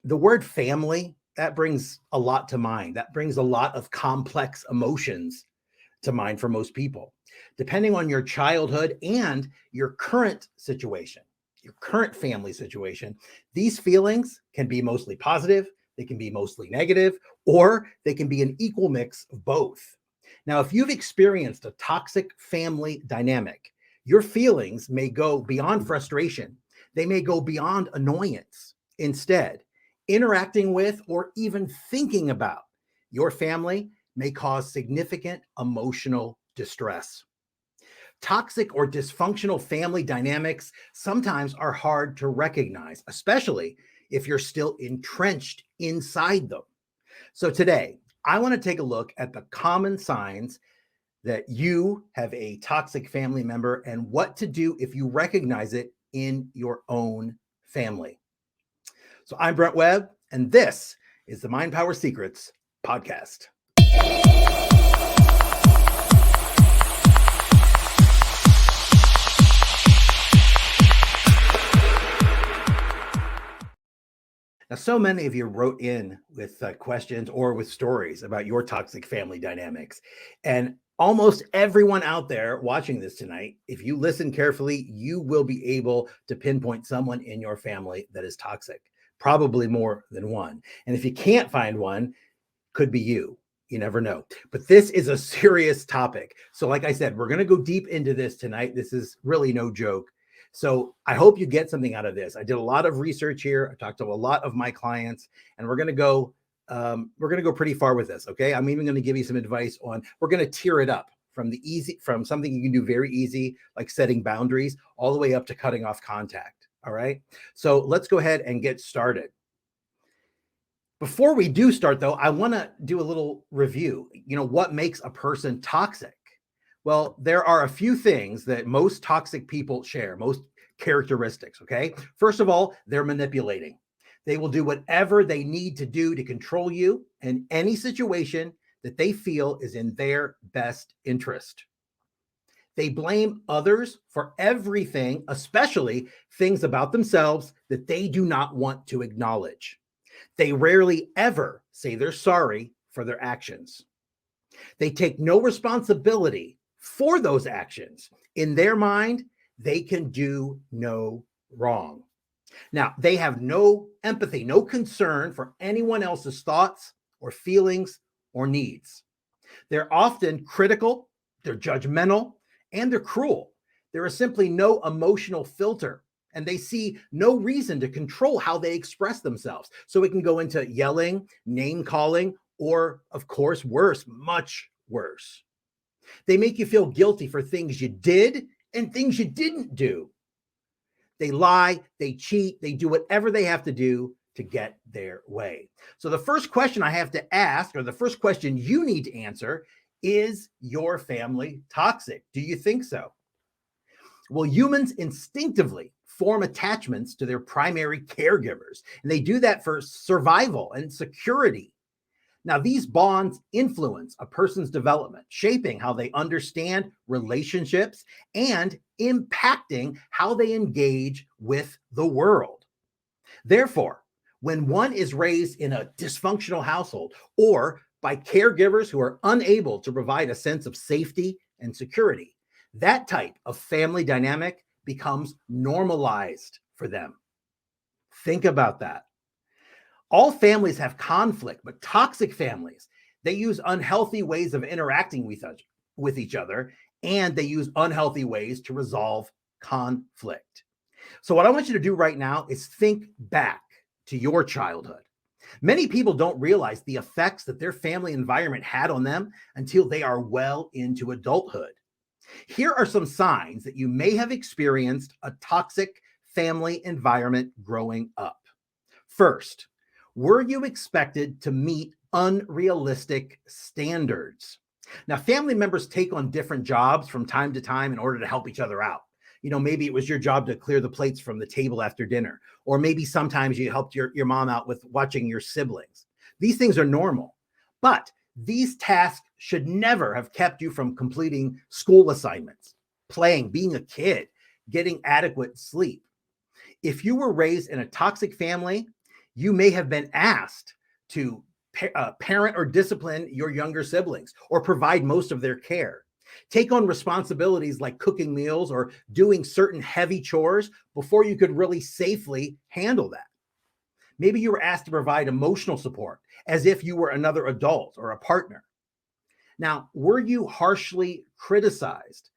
The word family, that brings a lot to mind. That brings a lot of complex emotions to mind for most people. Depending on your childhood and your current situation, your current family situation, these feelings can be mostly positive, they can be mostly negative, or they can be an equal mix of both. Now, if you've experienced a toxic family dynamic, your feelings may go beyond frustration. They may go beyond annoyance. Instead, interacting with or even thinking about your family may cause significant emotional distress. Toxic or dysfunctional family dynamics sometimes are hard to recognize, especially if you're still entrenched inside them. So today, I want to take a look at the common signs that you have a toxic family member and what to do if you recognize it in your own family. So I'm Brent Webb, and this is the Mind Power Secrets podcast. Now, so many of you wrote in with questions or with stories about your toxic family dynamics. And almost everyone out there watching this tonight, if you listen carefully, you will be able to pinpoint someone in your family that is toxic, probably more than one. And if you can't find one, could be you. You never know. But this is a serious topic. So like I said, we're going to go deep into this tonight. This is really no joke. So I hope you get something out of this. I did a lot of research here. I talked to a lot of my clients, and we're going to go pretty far with this. Okay. I'm even going to give you some advice on, we're going to tier it up from something you can do very easy, like setting boundaries, all the way up to cutting off contact. All right. So let's go ahead and get started. Before we do start though, I want to do a little review. What makes a person toxic? Well, there are a few things that most toxic people share, most characteristics, okay? First of all, they're manipulating. They will do whatever they need to do to control you in any situation that they feel is in their best interest. They blame others for everything, especially things about themselves that they do not want to acknowledge. They rarely ever say they're sorry for their actions. They take no responsibility for those actions. In their mind, they can do no wrong. Now, they have no empathy, no concern for anyone else's thoughts or feelings or needs. They're often critical, they're judgmental, and they're cruel. There is simply no emotional filter, and they see no reason to control how they express themselves. So it can go into yelling, name calling, or, of course, worse, much worse. They make you feel guilty for things you did and things you didn't do. They lie, they cheat, they do whatever they have to do to get their way. So the first question I have to ask, or the first question you need to answer, is your family toxic? Do you think so? Well, humans instinctively form attachments to their primary caregivers, and they do that for survival and security. Now, these bonds influence a person's development, shaping how they understand relationships and impacting how they engage with the world. Therefore, when one is raised in a dysfunctional household or by caregivers who are unable to provide a sense of safety and security, that type of family dynamic becomes normalized for them. Think about that. All families have conflict, but toxic families, they use unhealthy ways of interacting with each other, and they use unhealthy ways to resolve conflict. So what I want you to do right now is think back to your childhood. Many people don't realize the effects that their family environment had on them until they are well into adulthood. Here are some signs that you may have experienced a toxic family environment growing up. First, were you expected to meet unrealistic standards? Now, family members take on different jobs from time to time in order to help each other out. Maybe it was your job to clear the plates from the table after dinner, or maybe sometimes you helped your mom out with watching your siblings. These things are normal, but these tasks should never have kept you from completing school assignments, playing, being a kid, getting adequate sleep. If you were raised in a toxic family, You may have been asked to parent or discipline your younger siblings or provide most of their care. Take on responsibilities like cooking meals or doing certain heavy chores before you could really safely handle that. Maybe you were asked to provide emotional support as if you were another adult or a partner. Now, were you harshly criticized?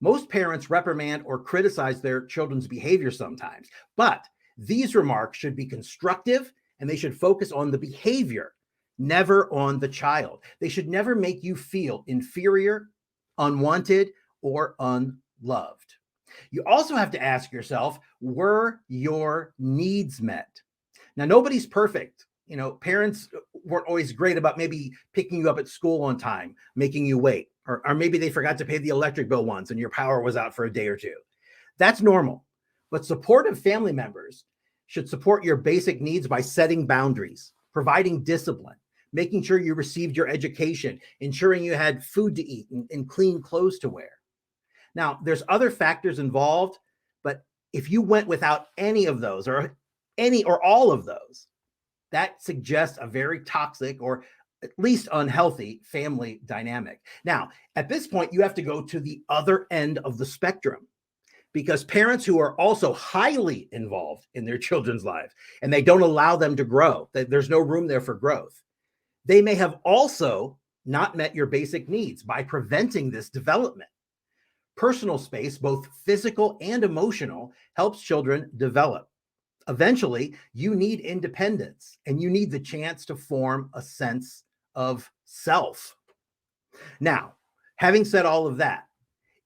Most parents reprimand or criticize their children's behavior sometimes, but these remarks should be constructive and they should focus on the behavior, never on the child. They should never make you feel inferior, unwanted, or unloved. You also have to ask yourself, were your needs met? Now, nobody's perfect. Parents weren't always great about maybe picking you up at school on time, making you wait, or maybe they forgot to pay the electric bill once and your power was out for a day or two. That's normal. But supportive family members should support your basic needs by setting boundaries, providing discipline, making sure you received your education, ensuring you had food to eat and clean clothes to wear. Now, there's other factors involved, but if you went without any of those or all of those, that suggests a very toxic or at least unhealthy family dynamic. Now, at this point, you have to go to the other end of the spectrum because parents who are also highly involved in their children's lives and they don't allow them to grow, there's no room there for growth. They may have also not met your basic needs by preventing this development. Personal space, both physical and emotional, helps children develop. Eventually, you need independence and you need the chance to form a sense of self. Now, having said all of that,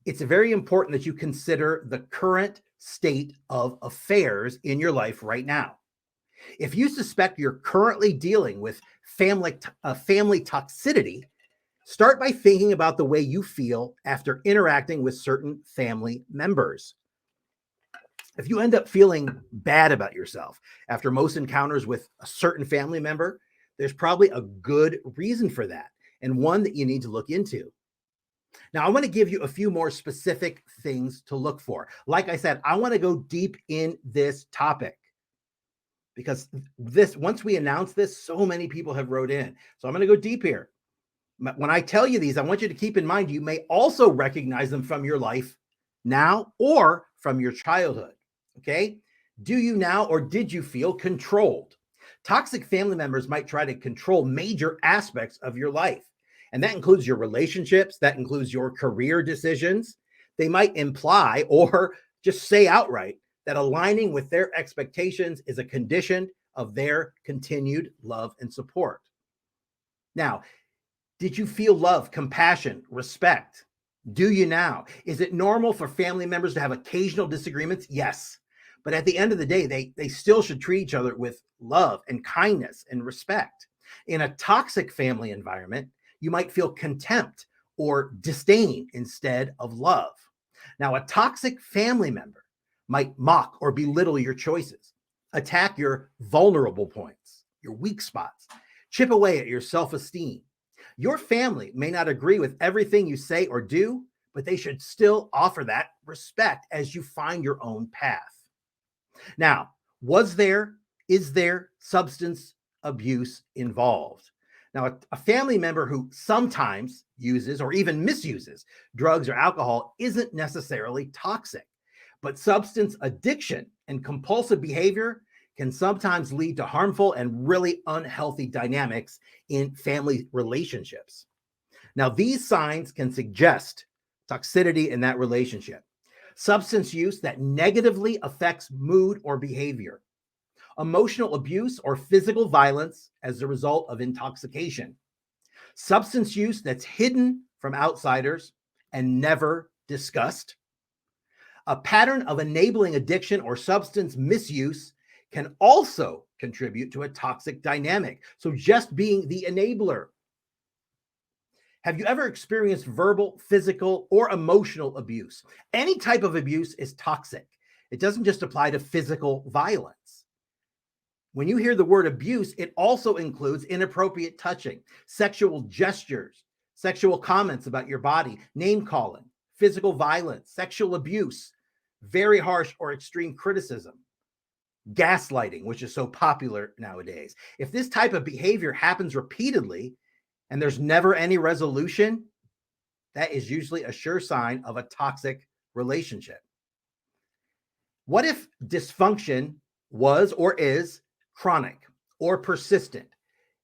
it's very important that you consider the current state of affairs in your life right now. If you suspect you're currently dealing with family toxicity, start by thinking about the way you feel after interacting with certain family members. If you end up feeling bad about yourself after most encounters with a certain family member, there's probably a good reason for that and one that you need to look into. Now, I want to give you a few more specific things to look for. Like I said, I want to go deep in this topic because once we announce this, so many people have wrote in. So I'm going to go deep here. When I tell you these, I want you to keep in mind you may also recognize them from your life now or from your childhood. Okay? Do you now or did you feel controlled? Toxic family members might try to control major aspects of your life. And that includes your relationships, that includes your career decisions. They might imply or just say outright that aligning with their expectations is a condition of their continued love and support. Now, did you feel love, compassion, respect? Do you now? Is it normal for family members to have occasional disagreements? Yes. But at the end of the day, they still should treat each other with love and kindness and respect. In a toxic family environment, you might feel contempt or disdain instead of love. Now, a toxic family member might mock or belittle your choices, attack your vulnerable points, your weak spots, chip away at your self-esteem. Your family may not agree with everything you say or do, but they should still offer that respect as you find your own path. Now, is there substance abuse involved? Now, a family member who sometimes uses or even misuses drugs or alcohol isn't necessarily toxic, but substance addiction and compulsive behavior can sometimes lead to harmful and really unhealthy dynamics in family relationships. Now, these signs can suggest toxicity in that relationship. Substance use that negatively affects mood or behavior. Emotional abuse or physical violence as a result of intoxication. Substance use that's hidden from outsiders and never discussed. A pattern of enabling addiction or substance misuse can also contribute to a toxic dynamic. So just being the enabler. Have you ever experienced verbal, physical, or emotional abuse? Any type of abuse is toxic. It doesn't just apply to physical violence. When you hear the word abuse, it also includes inappropriate touching, sexual gestures, sexual comments about your body, name calling, physical violence, sexual abuse, very harsh or extreme criticism, gaslighting, which is so popular nowadays. If this type of behavior happens repeatedly and there's never any resolution, that is usually a sure sign of a toxic relationship. What if dysfunction was or is chronic or persistent?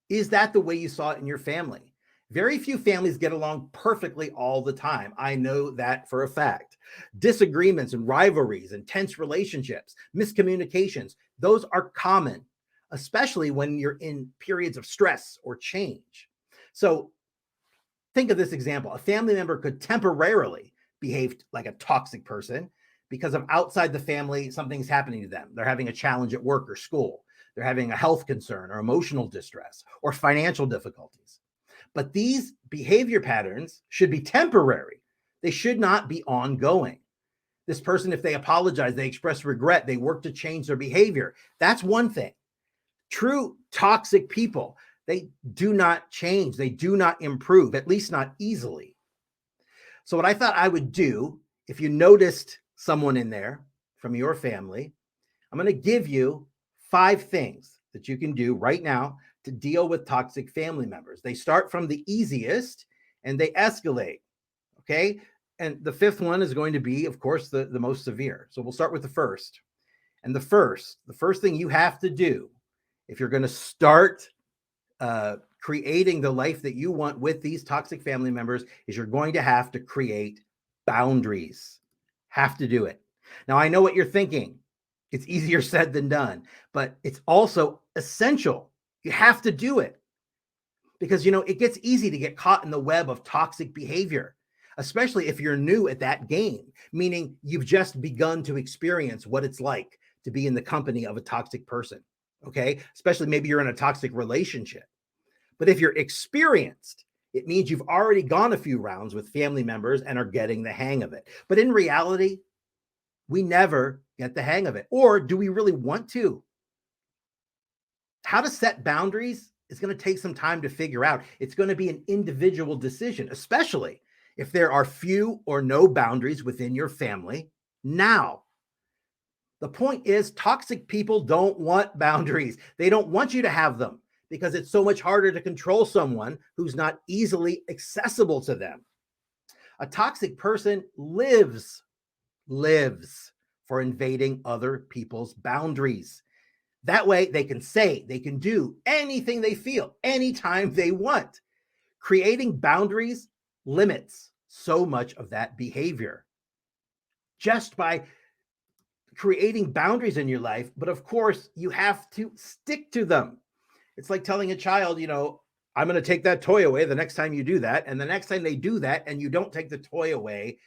Is that the way you saw it in your family? Very few families get along perfectly all the time. I know that for a fact. Disagreements and rivalries and tense relationships, miscommunications, those are common, especially when you're in periods of stress or change. So think of this example. A family member could temporarily behave like a toxic person because of outside the family, something's happening to them. They're having a challenge at work or school. They're having a health concern or emotional distress or financial difficulties. But these behavior patterns should be temporary. They should not be ongoing. This person, if they apologize, they express regret, they work to change their behavior. That's one thing. True toxic people, they do not change. They do not improve, at least not easily. So what I thought I would do, if you noticed someone in there from your family, I'm going to give you 5 things that you can do right now to deal with toxic family members. They start from the easiest and they escalate. Okay. And the 5th one is going to be, of course, the most severe. So we'll start with the first. And the first thing you have to do if you're going to start creating the life that you want with these toxic family members is you're going to have to create boundaries. Have to do it. Now, I know what you're thinking. It's easier said than done, but it's also essential. You have to do it because, it gets easy to get caught in the web of toxic behavior, especially if you're new at that game, meaning you've just begun to experience what it's like to be in the company of a toxic person. Okay. Especially maybe you're in a toxic relationship. But if you're experienced, it means you've already gone a few rounds with family members and are getting the hang of it. But in reality, we never get the hang of it. Or do we really want to? How to set boundaries is going to take some time to figure out. It's going to be an individual decision, especially if there are few or no boundaries within your family now. The point is, toxic people don't want boundaries. They don't want you to have them because it's so much harder to control someone who's not easily accessible to them. A toxic person lives for invading other people's boundaries. That way they can say, they can do anything they feel, anytime they want. Creating boundaries limits so much of that behavior. Just by creating boundaries in your life, but of course you have to stick to them. It's like telling a child, I'm going to take that toy away the next time you do that. And the next time they do that and you don't take the toy away,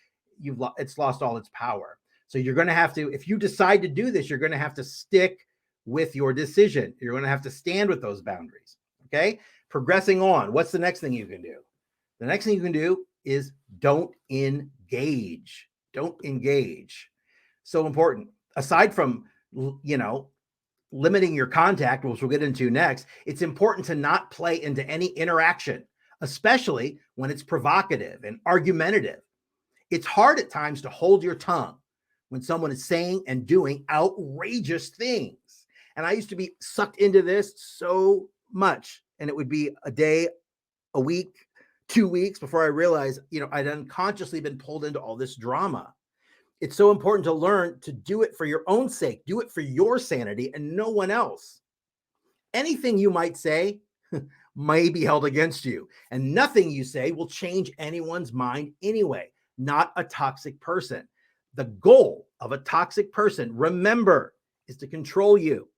it's lost all its power. So you're going to have to, if you decide to do this, you're going to have to stick with your decision. You're going to have to stand with those boundaries. Okay. Progressing on. What's the next thing you can do? The next thing you can do is don't engage. Don't engage. So important. Aside from, limiting your contact, which we'll get into next, it's important to not play into any interaction, especially when it's provocative and argumentative. It's hard at times to hold your tongue when someone is saying and doing outrageous things. And I used to be sucked into this so much. And it would be a day, a week, 2 weeks before I realized, I'd unconsciously been pulled into all this drama. It's so important to learn to do it for your own sake. Do it for your sanity and no one else. Anything you might say may be held against you, and nothing you say will change anyone's mind anyway. Not a toxic person. The goal of a toxic person, remember, is to control you.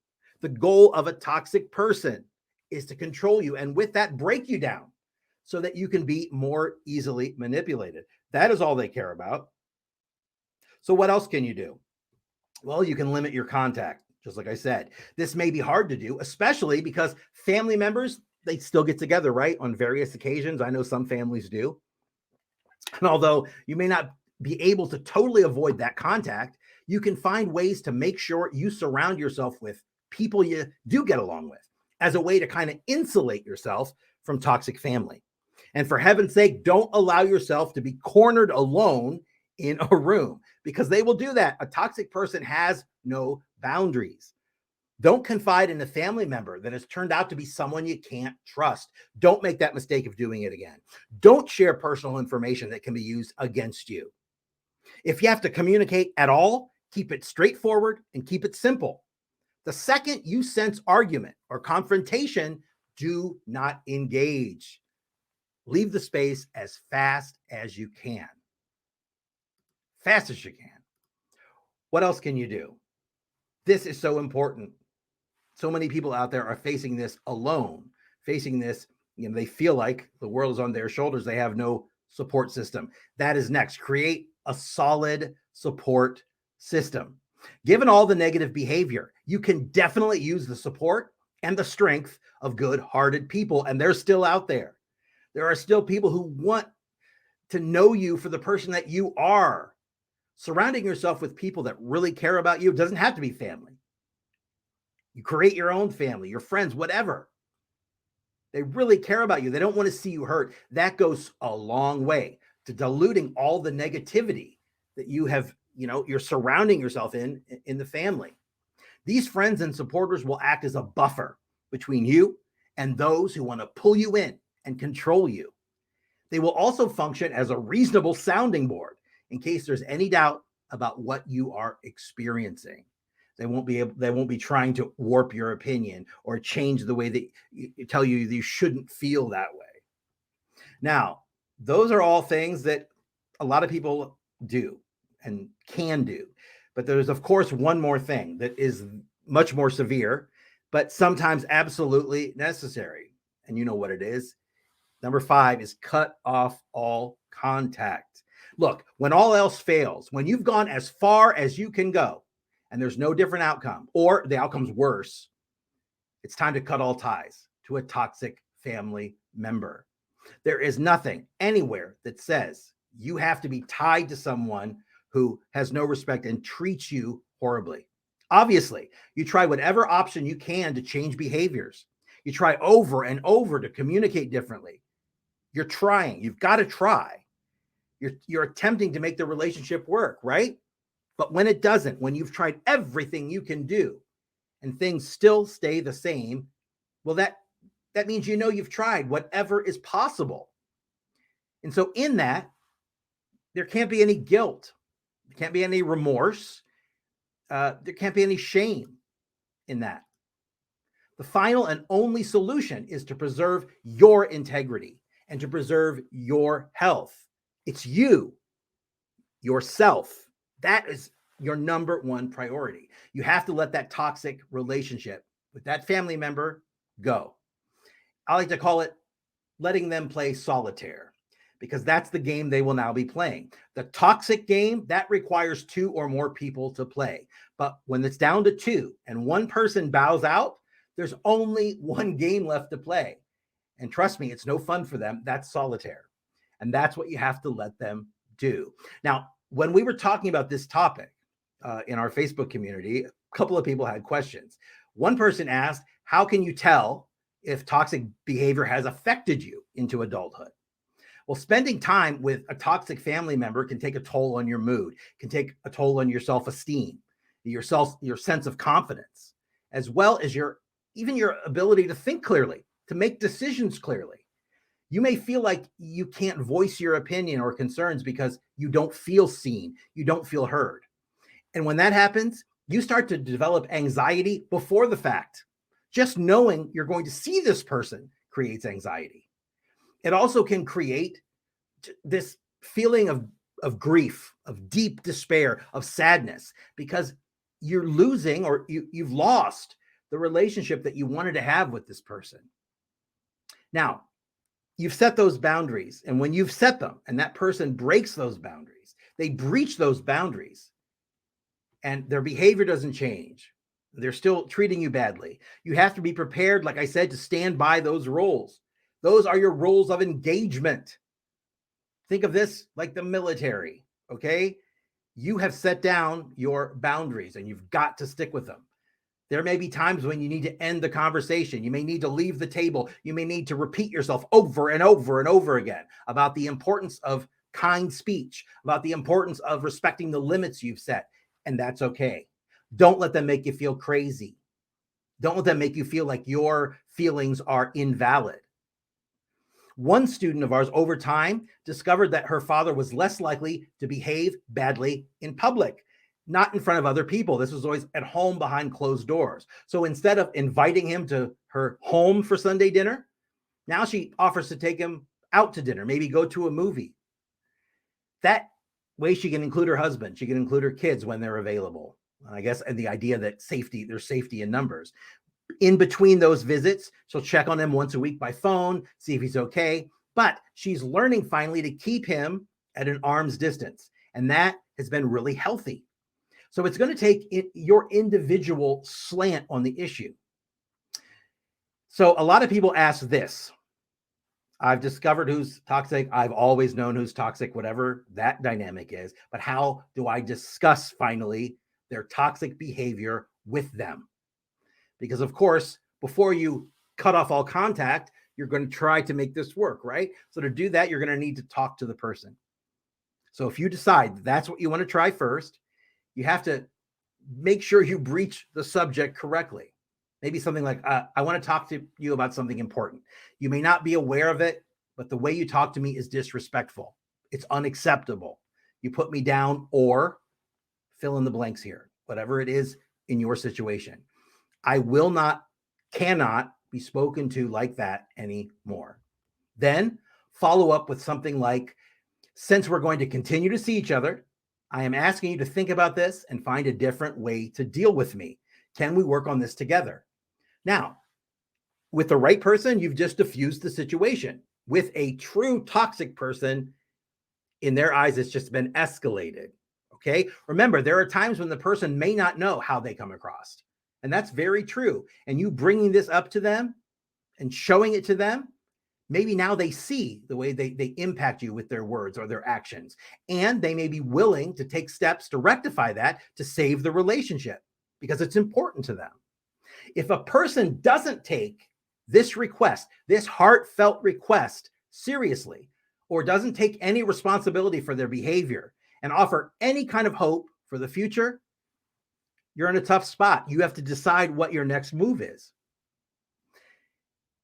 The goal of a toxic person is to control you, and with that, break you down so that you can be more easily manipulated. That is all they care about. So what else can you do? Well, you can limit your contact, just like I said. This may be hard to do, especially because family members, they still get together, right? On various occasions. I know some families do. And although you may not be able to totally avoid that contact, you can find ways to make sure you surround yourself with people you do get along with as a way to kind of insulate yourself from toxic family. And for heaven's sake, don't allow yourself to be cornered alone in a room, because they will do that. A toxic person has no boundaries. Don't confide in a family member that has turned out to be someone you can't trust. Don't make that mistake of doing it again. Don't share personal information that can be used against you. If you have to communicate at all, keep it straightforward and keep it simple. The second you sense argument or confrontation, do not engage. Leave the space as fast as you can. Fast as you can. What else can you do? This is so important. So many people out there are facing this alone, facing this, they feel like the world is on their shoulders. They have no support system. That is next. Create a solid support system. Given all the negative behavior, you can definitely use the support and the strength of good-hearted people, and they're still out there. There are still people who want to know you for the person that you are. Surrounding yourself with people that really care about you doesn't have to be family. You create your own family, your friends, whatever. They really care about you. They don't want to see you hurt. That goes a long way to diluting all the negativity that you have, you're surrounding yourself in the family. These friends and supporters will act as a buffer between you and those who want to pull you in and control you. They will also function as a reasonable sounding board in case there's any doubt about what you are experiencing. They won't be trying to warp your opinion or change the way that tell you you shouldn't feel that way. Now, those are all things that a lot of people do and can do. But there's, of course, one more thing that is much more severe, but sometimes absolutely necessary. And you know what it is. Number 5 is cut off all contact. Look, when all else fails, when you've gone as far as you can go and there's no different outcome or the outcome's worse, it's time to cut all ties to a toxic family member. There is nothing anywhere that says you have to be tied to someone who has no respect and treats you horribly. Obviously, you try whatever option you can to change behaviors. You try over and over to communicate differently. You're trying. You've got to try. You're attempting to make the relationship work, right? But when it doesn't, when you've tried everything you can do and things still stay the same, well, that means you've tried whatever is possible. And so in that, there can't be any guilt. There can't be any remorse. There can't be any shame in that. The final and only solution is to preserve your integrity and to preserve your health. It's you, yourself. That is your number one priority. You have to let that toxic relationship with that family member go. I like to call it letting them play solitaire, because that's the game they will now be playing. The toxic game, that requires 2 or more people to play. But when it's down to 2 and one person bows out, there's only one game left to play. And trust me, it's no fun for them. That's solitaire. And that's what you have to let them do. Now, when we were talking about this topic in our Facebook community, a couple of people had questions. One person asked, how can you tell if toxic behavior has affected you into adulthood? Well, spending time with a toxic family member can take a toll on your mood, can take a toll on your self-esteem, your sense of confidence, as well as even your ability to think clearly, to make decisions clearly. You may feel like you can't voice your opinion or concerns because you don't feel seen, you don't feel heard. And when that happens, you start to develop anxiety before the fact. Just knowing you're going to see this person creates anxiety. It also can create this feeling of grief, of deep despair, of sadness, because you're losing or you've lost the relationship that you wanted to have with this person. Now, you've set those boundaries, and when you've set them and that person breaks those boundaries, they breach those boundaries and their behavior doesn't change. They're still treating you badly. You have to be prepared, like I said, to stand by those roles. Those are your roles of engagement. Think of this like the military, okay? You have set down your boundaries and you've got to stick with them. There may be times when you need to end the conversation. You may need to leave the table. You may need to repeat yourself over and over and over again about the importance of kind speech, about the importance of respecting the limits you've set, and that's okay. Don't let them make you feel crazy. Don't let them make you feel like your feelings are invalid. One student of ours over time discovered that her father was less likely to behave badly in public, not in front of other people. This was always at home behind closed doors. So instead of inviting him to her home for Sunday dinner, now she offers to take him out to dinner, maybe go to a movie. That way she can include her husband. She can include her kids when they're available. I guess, and the idea that there's safety in numbers. In between those visits, she'll check on him once a week by phone, see if he's okay. But she's learning finally to keep him at an arm's distance. And that has been really healthy. So it's going to take your individual slant on the issue. So a lot of people ask this. I've discovered who's toxic. I've always known who's toxic, whatever that dynamic is. But how do I discuss finally their toxic behavior with them? Because, of course, before you cut off all contact, you're going to try to make this work, right? So to do that, you're going to need to talk to the person. So if you decide that's what you want to try first, you have to make sure you breach the subject correctly. Maybe something like, I want to talk to you about something important. You may not be aware of it, but the way you talk to me is disrespectful. It's unacceptable. You put me down, or fill in the blanks here, whatever it is in your situation. I cannot be spoken to like that anymore. Then follow up with something like, since we're going to continue to see each other, I am asking you to think about this and find a different way to deal with me. Can we work on this together? Now, with the right person, you've just diffused the situation. With a true toxic person, in their eyes, it's just been escalated. Okay. Remember, there are times when the person may not know how they come across. And that's very true. And you bringing this up to them and showing it to them, maybe now they see the way they impact you with their words or their actions. And they may be willing to take steps to rectify that, to save the relationship, because it's important to them. If a person doesn't take this request, this heartfelt request seriously, or doesn't take any responsibility for their behavior and offer any kind of hope for the future, you're in a tough spot. You have to decide what your next move is.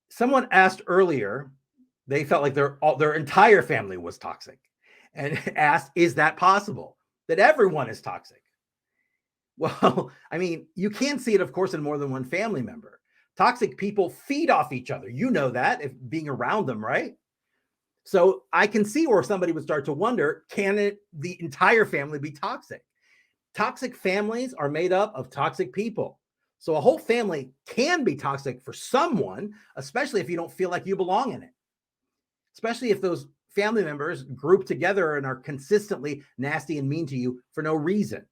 Someone asked earlier, they felt like their entire family was toxic, and asked, is that possible? That everyone is toxic? Well, I mean, you can see it, of course, in more than one family member. Toxic people feed off each other. You know that, if being around them, right? So I can see where somebody would start to wonder, can the entire family be toxic? Toxic families are made up of toxic people. So a whole family can be toxic for someone, especially if you don't feel like you belong in it. Especially if those family members group together and are consistently nasty and mean to you for no reason.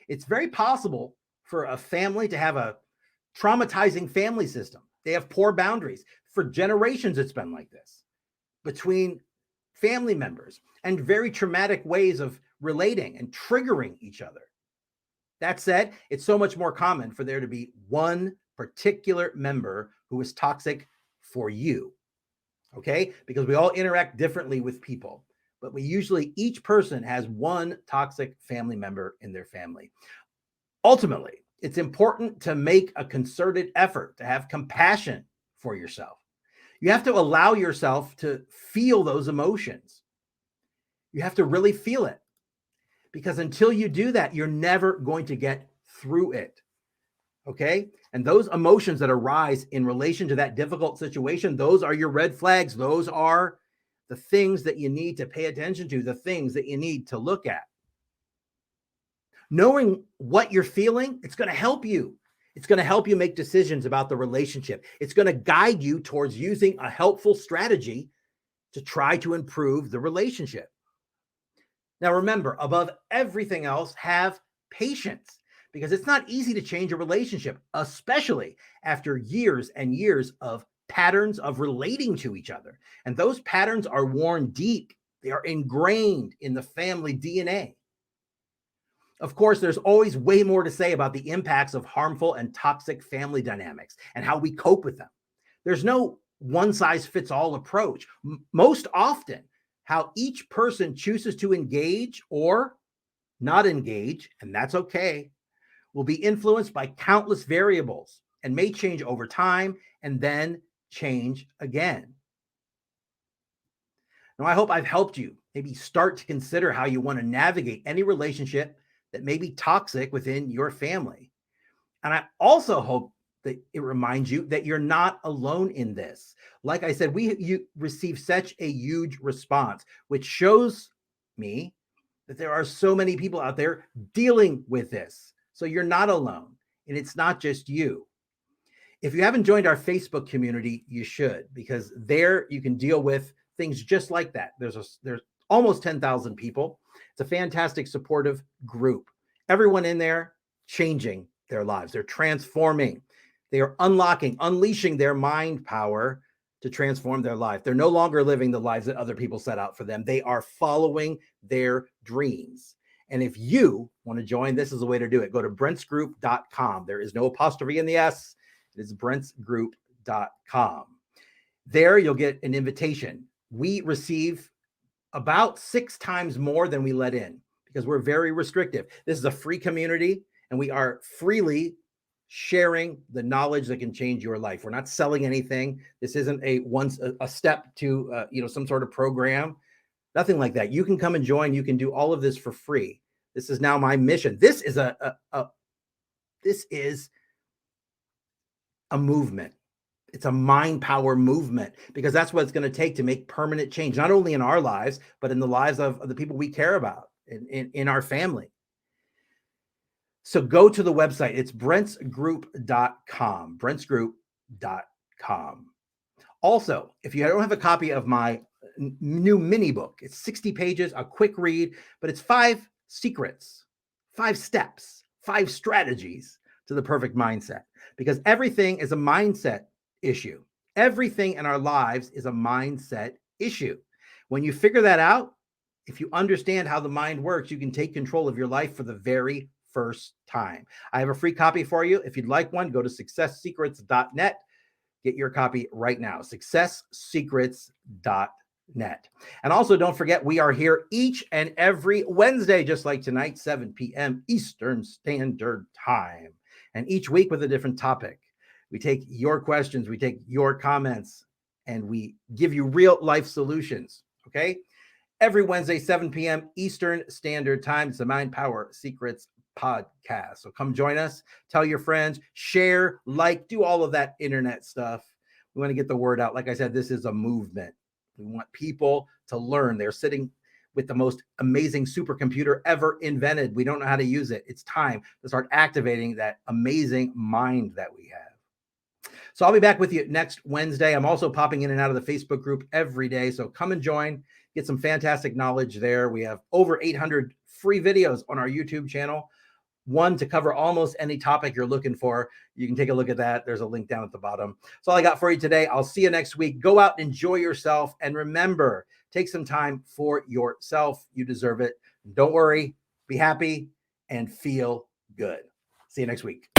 It's very possible for a family to have a traumatizing family system. They have poor boundaries. For generations, it's been like this between family members, and very traumatic ways of relating and triggering each other. That said, it's so much more common for there to be one particular member who is toxic for you, okay? Because we all interact differently with people, but each person has one toxic family member in their family. Ultimately, it's important to make a concerted effort to have compassion for yourself. You have to allow yourself to feel those emotions. You have to really feel it, because until you do that, you're never going to get through it. Okay. And those emotions that arise in relation to that difficult situation, those are your red flags. Those are the things that you need to pay attention to, the things that you need to look at. Knowing what you're feeling, it's going to help you. It's going to help you make decisions about the relationship. It's going to guide you towards using a helpful strategy to try to improve the relationship. Now, remember, above everything else, have patience, because it's not easy to change a relationship, especially after years and years of patterns of relating to each other. And those patterns are worn deep. They are ingrained in the family DNA. Of course, there's always way more to say about the impacts of harmful and toxic family dynamics and how we cope with them. There's no one-size-fits-all approach. Most often, how each person chooses to engage or not engage, and that's okay, will be influenced by countless variables and may change over time and then change again. Now, I hope I've helped you maybe start to consider how you want to navigate any relationship that may be toxic within your family. And I also hope that it reminds you that you're not alone in this. Like I said, you receive such a huge response, which shows me that there are so many people out there dealing with this. So you're not alone, and it's not just you. If you haven't joined our Facebook community, you should, because there you can deal with things just like that. There's almost 10,000 people. It's a fantastic supportive group. Everyone in there changing their lives. They're transforming. They are unleashing their mind power to transform their life. They're no longer living the lives that other people set out for them. They are following their dreams. And if you want to join, this is the way to do it. Go to brentsgroup.com. There is no apostrophe in the S. It is brentsgroup.com. There you'll get an invitation. We receive about 6 times more than we let in because we're very restrictive. This is a free community, and we are freely sharing the knowledge that can change your life. We're not selling anything. This isn't a step to some sort of program. Nothing like that. You can come and join. You can do all of this for free. This is now my mission. This is a movement. It's a mind power movement, because that's what it's going to take to make permanent change, not only in our lives, but in the lives of the people we care about in our family. So go to the website. It's brentsgroup.com, brentsgroup.com. Also, if you don't have a copy of my new mini book, it's 60 pages, a quick read, but it's 5 secrets, 5 steps, 5 strategies to the perfect mindset, because everything is a mindset issue. Everything in our lives is a mindset issue. When you figure that out, if you understand how the mind works, you can take control of your life for the very first time. I have a free copy for you. If you'd like one, go to successsecrets.net. Get your copy right now, successsecrets.net. And also, don't forget, we are here each and every Wednesday, just like tonight, 7 p.m. Eastern Standard Time. And each week with a different topic. We take your questions, we take your comments, and we give you real life solutions, okay? Every Wednesday, 7 p.m. Eastern Standard Time. It's the Mind Power Secrets podcast. So come join us, tell your friends, share, like, do all of that internet stuff. We want to get the word out. Like I said, this is a movement. We want people to learn. They're sitting with the most amazing supercomputer ever invented. We don't know how to use it. It's time to start activating that amazing mind that we have. So I'll be back with you next Wednesday. I'm also popping in and out of the Facebook group every day. So come and join, get some fantastic knowledge there. We have over 800 free videos on our YouTube channel. One to cover almost any topic you're looking for. You can take a look at that. There's a link down at the bottom. That's all I got for you today. I'll see you next week. Go out and enjoy yourself. And remember, take some time for yourself. You deserve it. Don't worry. Be happy and feel good. See you next week.